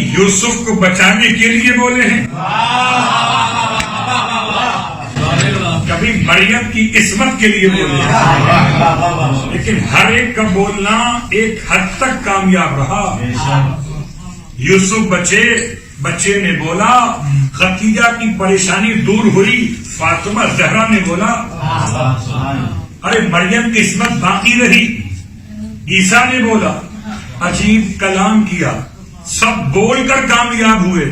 یوسف کو بچانے کے لیے بولے ہیں، کبھی مریم کی عصمت کے لیے بولے ہیں، لیکن ہر ایک کا بولنا ایک حد تک کامیاب رہا۔ یوسف بچے نے بولا، خدیجہ کی پریشانی دور ہوئی، فاطمہ زہرا نے بولا، ارے مریم کی عصمت باقی رہی، عیسیٰ نے بولا، عجیب کلام کیا، سب بول کر کامیاب ہوئے۔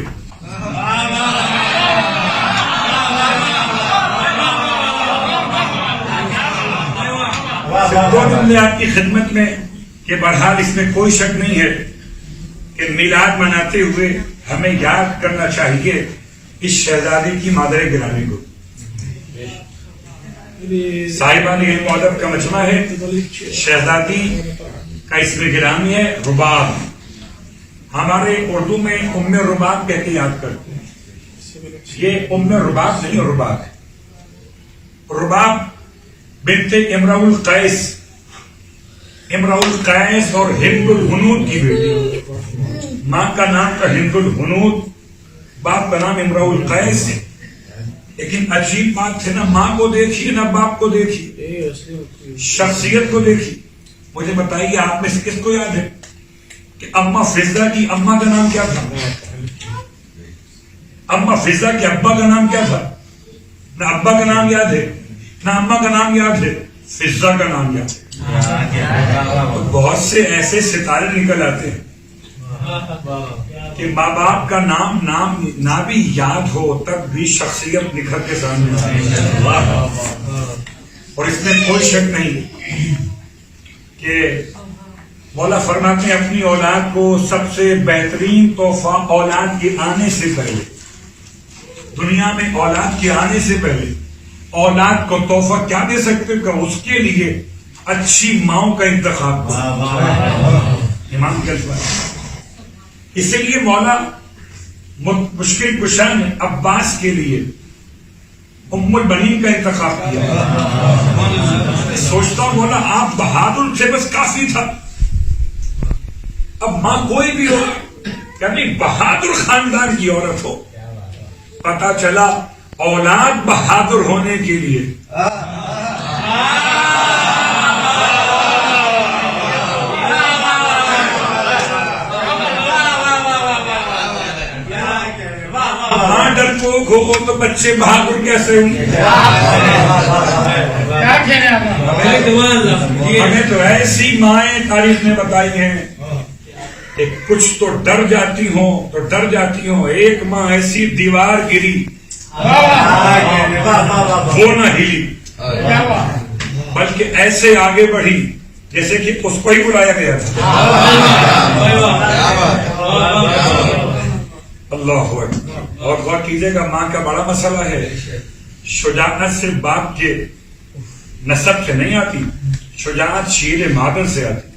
دو جملے آپ کی خدمت میں کہ بہرحال اس میں کوئی شک نہیں ہے کہ میلاد مناتے ہوئے ہمیں یاد کرنا چاہیے اس شہزادی کی مادر گرامی کو۔ صاحبان علم و ادب کا مجمع ہے، شہزادی کا اسم گرامی ہے رباب، ہمارے اردو میں ام رباب کہہ کے یاد کرتے ہیں، یہ ام رباب نہیں رباب ہے۔ رباب بنت امرؤ القیس، امرؤ القیس اور ہند الہنود کی بیٹی، ماں کا نام تھا ہند الہنود، باپ کا نام امرؤ القیس ہے، لیکن عجیب بات ہے، نہ ماں کو دیکھی نہ باپ کو دیکھی، شخصیت کو دیکھی۔ مجھے بتائیے آپ میں سے کس کو یاد ہے کہ اماں فضہ کی اماں کا نام کیا تھا؟ اماں فضہ کے ابا کا نام کیا تھا؟ نہ ابا کا نام یاد ہے نہ اماں کا نام یاد ہے، فضہ کا نام یاد ہے۔ بہت سے ایسے ستارے نکل آتے ہیں کہ ماں باپ کا نام نہ بھی یاد ہو تب بھی شخصیت نکھر کے سامنے آتی ہے، اور اس میں کوئی شک نہیں کہ مولا فرماتے ہیں اپنی اولاد کو سب سے بہترین تحفہ اولاد کے آنے سے پہلے، دنیا میں اولاد کے آنے سے پہلے اولاد کو تحفہ کیا دے سکتے کہ اس کے لیے اچھی ماؤں کا انتخاب امام کے الفاظ۔ اسی لیے مولا مشکل کشا نے عباس کے لیے ام البنین کا انتخاب کیا۔ سوچتا ہوں مولا آپ بہادر تھے، بس کافی تھا، اب ماں کوئی بھی ہو، یعنی بہادر خاندان کی عورت ہو۔ پتا چلا اولاد بہادر ہونے کے لیے ماں ڈرپوک ہو تو بچے بہادر کیسے ہوں گے؟ ہمیں تو ایسی مائیں تاریخ میں بتائی ہیں کہ کچھ تو ڈر جاتی ہوں، ایک ماں ایسی دیوار گری وہ نہ ہلی، بلکہ ایسے آگے بڑھی جیسے کہ اس کو ہی بلایا گیا تھا۔ اللہ اکبر۔ اور غور کیجیے گا، ماں کا بڑا مسئلہ ہے، شجاعت سے باپ کے نسب سے نہیں آتی، شجاعت شیر مادر سے آتی۔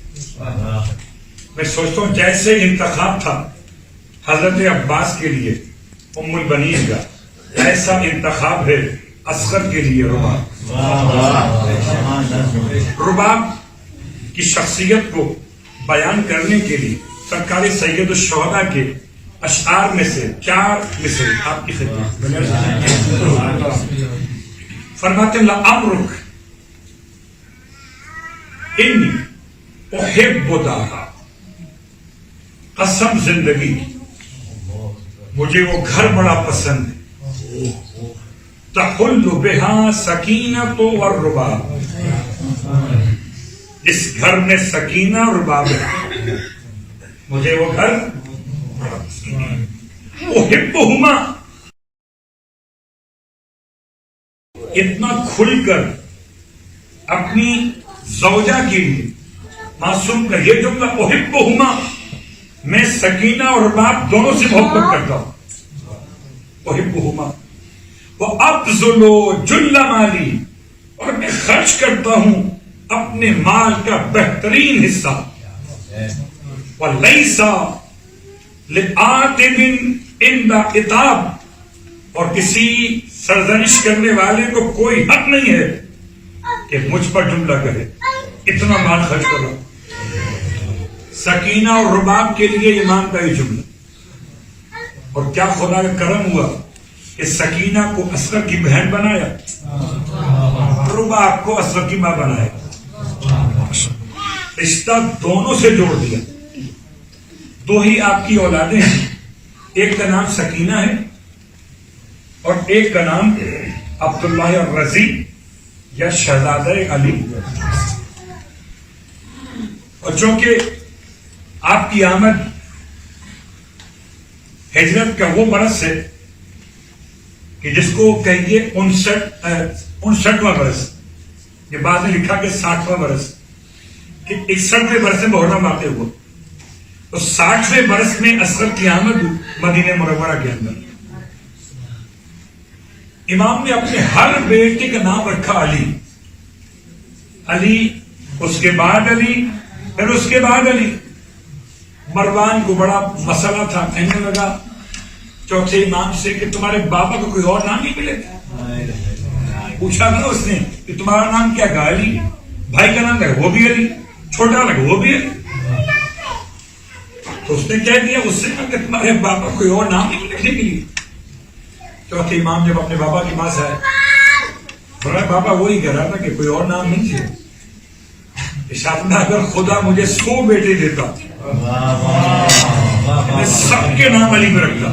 میں سوچتا ہوں جیسے انتخاب تھا حضرت عباس کے لیے ام البنین کا، ایسا انتخاب ہے اصغر کے لیے رباب۔ رباب کی شخصیت کو بیان کرنے کے لیے سرکار سید الشہداء کے اشعار میں سے 4 مصرع آپ کی خدمت میں فرماتے ہیں، لعمرک انی احب دارا، قسم زندگی مجھے وہ گھر بڑا پسند ہے، تحل بہا سکینۃ والرباب، اس گھر میں سکینہ اور رباب ہے، مجھے وہ گھر بڑا پسند ہے۔ احبہما، اتنا کھل کر اپنی زوجہ کے لیے معصوم کا یہ جملہ، احبہما، میں سکینہ اور رباب دونوں سے محبت کرتا ہوں، احبہما، وابذل جل مالی، اور میں خرچ کرتا ہوں اپنے مال کا بہترین حصہ، ولیس لعاتب عند عتاب، اور کسی سرزنش کرنے والے کو کوئی حق نہیں ہے کہ مجھ پر جملہ کہے اتنا مال خرچ کرو۔ سکینہ اور رباب کے لیے امام کا یہ جملہ، اور کیا خدا کا کرم ہوا کہ سکینہ کو اصغر کی بہن بنایا، ربا کو اصغر کی ماں بنایا، رشتہ دونوں سے جوڑ دیا. دو ہی آپ کی اولادیں ہیں، ایک کا نام سکینہ ہے اور ایک کا نام عبداللہ اور رضی یا شہزادہ علی. اور چونکہ آپ کی آمد ہجرت کا وہ برس ہے کہ جس کو کہیے 59واں برس، یہ بعد میں لکھا کہ 60واں برس، کہ 61ویں برس میں محرم واقع ہوا، تو 60ویں برس میں اصغر کی آمد مدینہ منورہ کے اندر. امام نے اپنے ہر بیٹے کا نام رکھا علی. علی، اس کے بعد علی، پھر اس کے بعد علی. مروان کو بڑا مسئلہ تھا، کہنے لگا چوتھے امام سے کہ تمہارے بابا کو کوئی اور نام نہیں ملے. پوچھا تھا اس نے کہ تمہارا نام کیا کہا؟ علی. بھائی کا نام لگا وہ بھی علی، چھوٹا لگا وہ بھی علی. تو اس نے کہہ دیا اس سے کہ تمہارے بابا کوئی اور نام نہیں لکھنے کے لیے. چوتھے امام جب اپنے بابا کے پاس آئے، بڑا بابا وہی کہہ رہا تھا کہ کوئی اور نام نہیں تھے. ارشاد میں اگر خدا مجھے 100 بیٹے دیتا میں سب کے نام علی میں رکھتا.